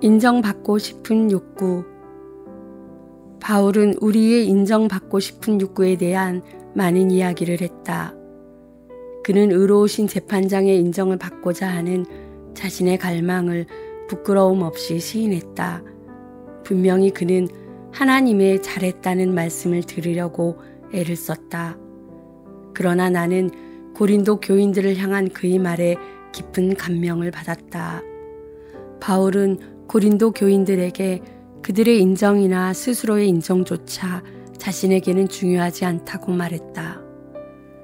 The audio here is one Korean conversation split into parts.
인정받고 싶은 욕구. 바울은 우리의 인정받고 싶은 욕구에 대한 많은 이야기를 했다. 그는 의로우신 재판장의 인정을 받고자 하는 자신의 갈망을 부끄러움 없이 시인했다. 분명히 그는 하나님의 잘했다는 말씀을 들으려고 애를 썼다. 그러나 나는 고린도 교인들을 향한 그의 말에 깊은 감명을 받았다. 바울은 고린도 교인들에게 그들의 인정이나 스스로의 인정조차 자신에게는 중요하지 않다고 말했다.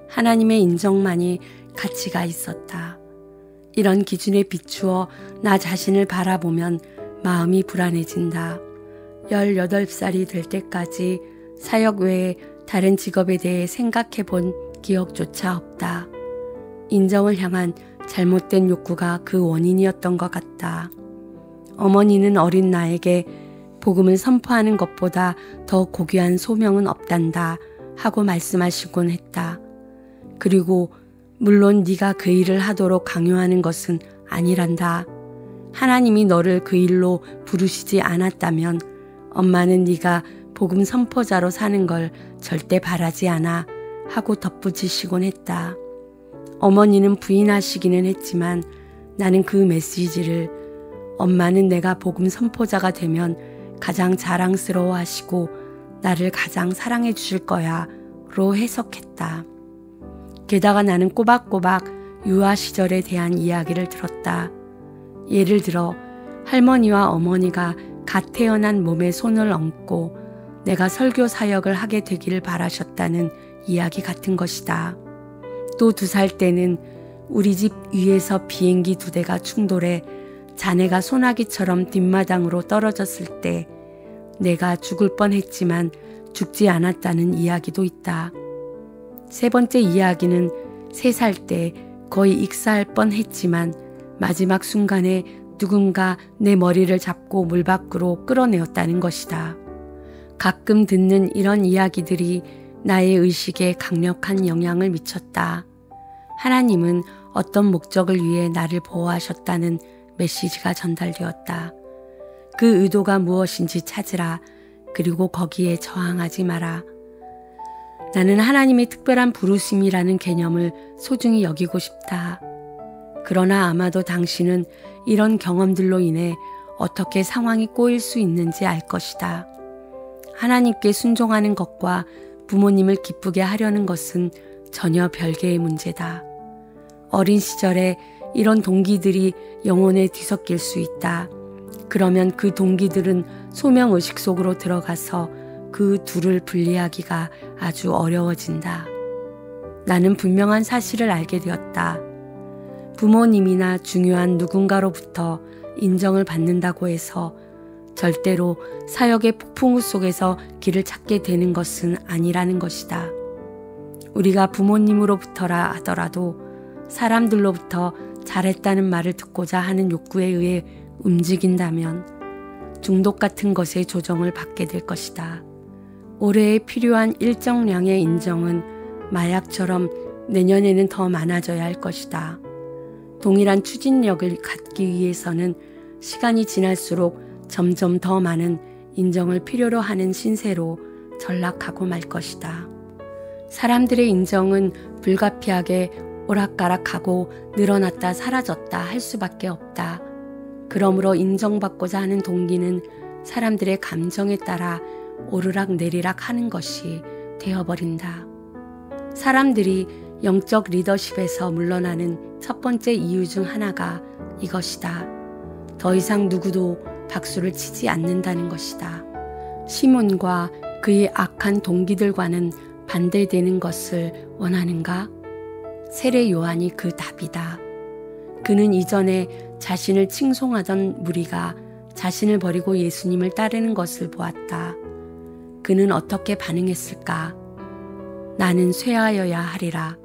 하나님의 인정만이 가치가 있었다. 이런 기준에 비추어 나 자신을 바라보면 마음이 불안해진다. 18살이 될 때까지 사역 외에 다른 직업에 대해 생각해 본 기억조차 없다. 인정을 향한 잘못된 욕구가 그 원인이었던 것 같다. 어머니는 어린 나에게 복음을 선포하는 것보다 더 고귀한 소명은 없단다 하고 말씀하시곤 했다. 그리고 물론 네가 그 일을 하도록 강요하는 것은 아니란다. 하나님이 너를 그 일로 부르시지 않았다면 엄마는 네가 복음 선포자로 사는 걸 절대 바라지 않아 하고 덧붙이시곤 했다. 어머니는 부인하시기는 했지만 나는 그 메시지를 엄마는 내가 복음 선포자가 되면 가장 자랑스러워 하시고 나를 가장 사랑해 주실 거야 로 해석했다. 게다가 나는 꼬박꼬박 유아 시절에 대한 이야기를 들었다. 예를 들어 할머니와 어머니가 갓 태어난 몸에 손을 얹고 내가 설교 사역을 하게 되기를 바라셨다는 이야기 같은 것이다. 또 2살 때는 우리 집 위에서 비행기 2대가 충돌해 자네가 소나기처럼 뒷마당으로 떨어졌을 때 내가 죽을 뻔했지만 죽지 않았다는 이야기도 있다. 3번째 이야기는 3살 때 거의 익사할 뻔했지만 마지막 순간에 누군가 내 머리를 잡고 물 밖으로 끌어내었다는 것이다. 가끔 듣는 이런 이야기들이 나의 의식에 강력한 영향을 미쳤다. 하나님은 어떤 목적을 위해 나를 보호하셨다는 메시지가 전달되었다. 그 의도가 무엇인지 찾으라. 그리고 거기에 저항하지 마라. 나는 하나님의 특별한 부르심이라는 개념을 소중히 여기고 싶다. 그러나 아마도 당신은 이런 경험들로 인해 어떻게 상황이 꼬일 수 있는지 알 것이다. 하나님께 순종하는 것과 부모님을 기쁘게 하려는 것은 전혀 별개의 문제다. 어린 시절에 이런 동기들이 영혼에 뒤섞일 수 있다. 그러면 그 동기들은 소명의식 속으로 들어가서 그 둘을 분리하기가 아주 어려워진다. 나는 분명한 사실을 알게 되었다. 부모님이나 중요한 누군가로부터 인정을 받는다고 해서 절대로 사역의 폭풍우 속에서 길을 찾게 되는 것은 아니라는 것이다. 우리가 부모님으로부터라 하더라도 사람들로부터 잘했다는 말을 듣고자 하는 욕구에 의해 움직인다면 중독 같은 것의 조정을 받게 될 것이다. 올해에 필요한 일정량의 인정은 마약처럼 내년에는 더 많아져야 할 것이다. 동일한 추진력을 갖기 위해서는 시간이 지날수록 점점 더 많은 인정을 필요로 하는 신세로 전락하고 말 것이다. 사람들의 인정은 불가피하게 오락가락하고 늘어났다 사라졌다 할 수밖에 없다. 그러므로 인정받고자 하는 동기는 사람들의 감정에 따라 오르락 내리락 하는 것이 되어버린다. 사람들이 영적 리더십에서 물러나는 첫 번째 이유 중 하나가 이것이다. 더 이상 누구도 박수를 치지 않는다는 것이다. 시몬과 그의 악한 동기들과는 반대되는 것을 원하는가? 세례 요한이 그 답이다. 그는 이전에 자신을 칭송하던 무리가 자신을 버리고 예수님을 따르는 것을 보았다. 그는 어떻게 반응했을까? 나는 쇠하여야 하리라.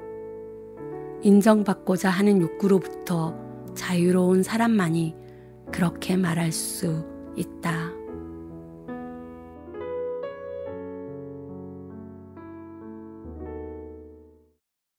인정받고자 하는 욕구로부터 자유로운 사람만이 그렇게 말할 수 있다.